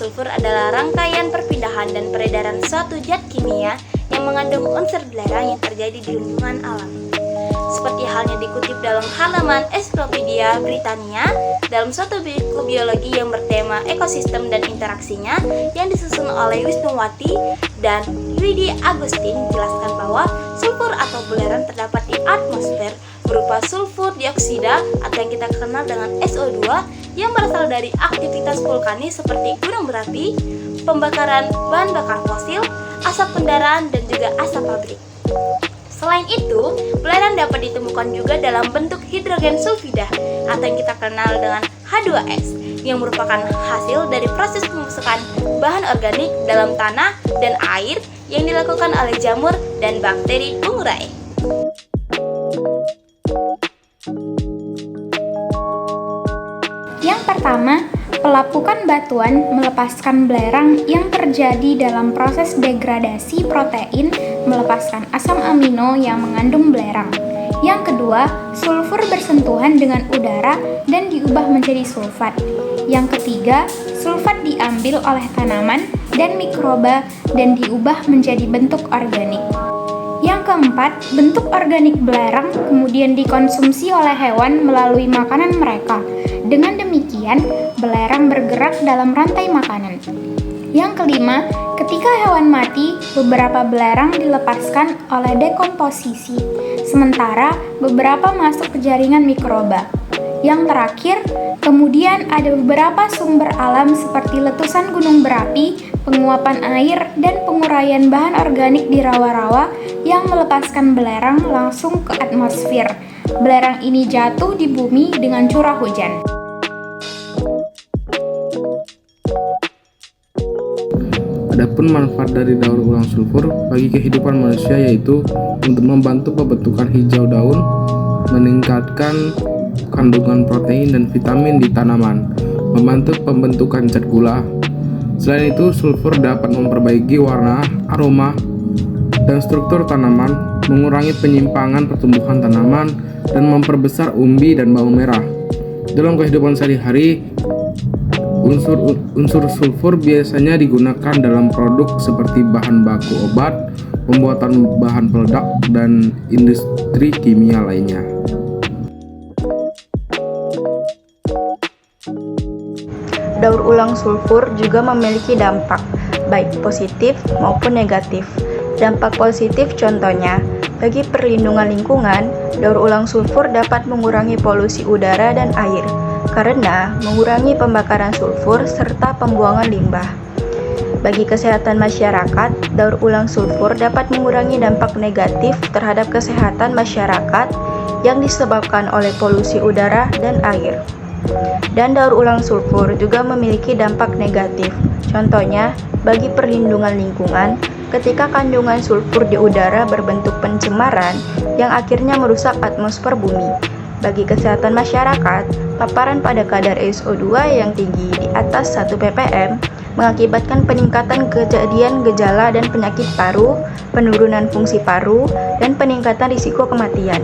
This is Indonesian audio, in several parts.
sulfur adalah rangkaian perpindahan dan peredaran suatu zat kimia yang mengandung unsur belerang yang terjadi di lingkungan alam. Seperti halnya dikutip dalam halaman Encyclopedia Britannia dalam suatu buku biologi yang bertema ekosistem dan interaksinya yang disusun oleh Wisnuwati dan Yudi Agustin, jelaskan bahwa sulfur atau belerang terdapat di atmosfer berupa sulfur dioksida atau yang kita kenal dengan SO2 yang berasal dari aktivitas vulkanis seperti gunung berapi, pembakaran bahan bakar fosil, asap kendaraan, dan juga asap pabrik. Selain itu, belerang dapat ditemukan juga dalam bentuk hidrogen sulfida atau yang kita kenal dengan H2S yang merupakan hasil dari proses pembusukan bahan organik dalam tanah dan air yang dilakukan oleh jamur dan bakteri pengurai. Yang pertama, pelapukan batuan melepaskan belerang yang terjadi dalam proses degradasi protein melepaskan asam amino yang mengandung belerang. Yang kedua, sulfur bersentuhan dengan udara dan diubah menjadi sulfat. Yang ketiga, sulfat diambil oleh tanaman dan mikroba dan diubah menjadi bentuk organik. Yang keempat, bentuk organik belerang kemudian dikonsumsi oleh hewan melalui makanan mereka. Dengan demikian, belerang bergerak dalam rantai makanan. Yang kelima, ketika hewan mati, beberapa belerang dilepaskan oleh dekomposisi, sementara beberapa masuk ke jaringan mikroba. Yang terakhir, kemudian ada beberapa sumber alam seperti letusan gunung berapi, penguapan air, dan penguraian bahan organik di rawa-rawa yang melepaskan belerang langsung ke atmosfer. Belerang ini jatuh di bumi dengan curah hujan. Adapun manfaat dari daur ulang sulfur bagi kehidupan manusia yaitu untuk membantu pembentukan hijau daun, meningkatkan kandungan protein dan vitamin di tanaman, membantu pembentukan zat gula. Selain itu, sulfur dapat memperbaiki warna, aroma, dan struktur tanaman, mengurangi penyimpangan pertumbuhan tanaman, dan memperbesar umbi dan bawang merah. Dalam kehidupan sehari-hari, unsur sulfur biasanya digunakan dalam produk seperti bahan baku obat, pembuatan bahan peledak, dan industri kimia lainnya. Daur ulang sulfur juga memiliki dampak, baik positif maupun negatif. Dampak positif contohnya, bagi perlindungan lingkungan, daur ulang sulfur dapat mengurangi polusi udara dan air, karena mengurangi pembakaran sulfur serta pembuangan limbah. Bagi kesehatan masyarakat, daur ulang sulfur dapat mengurangi dampak negatif terhadap kesehatan masyarakat yang disebabkan oleh polusi udara dan air. Dan daur ulang sulfur juga memiliki dampak negatif. Contohnya, bagi perlindungan lingkungan, ketika kandungan sulfur di udara berbentuk pencemaran yang akhirnya merusak atmosfer bumi. Bagi kesehatan masyarakat, paparan pada kadar SO2 yang tinggi di atas 1 ppm mengakibatkan peningkatan kejadian gejala dan penyakit paru, penurunan fungsi paru, dan peningkatan risiko kematian.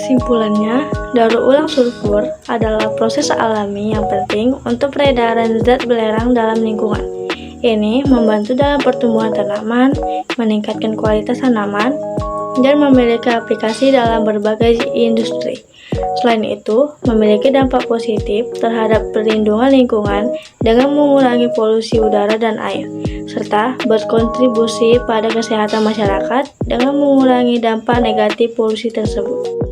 Kesimpulannya, daur ulang sulfur adalah proses alami yang penting untuk peredaran zat belerang dalam lingkungan. Ini membantu dalam pertumbuhan tanaman, meningkatkan kualitas tanaman, dan memiliki aplikasi dalam berbagai industri. Selain itu, memiliki dampak positif terhadap perlindungan lingkungan dengan mengurangi polusi udara dan air, serta berkontribusi pada kesehatan masyarakat dengan mengurangi dampak negatif polusi tersebut.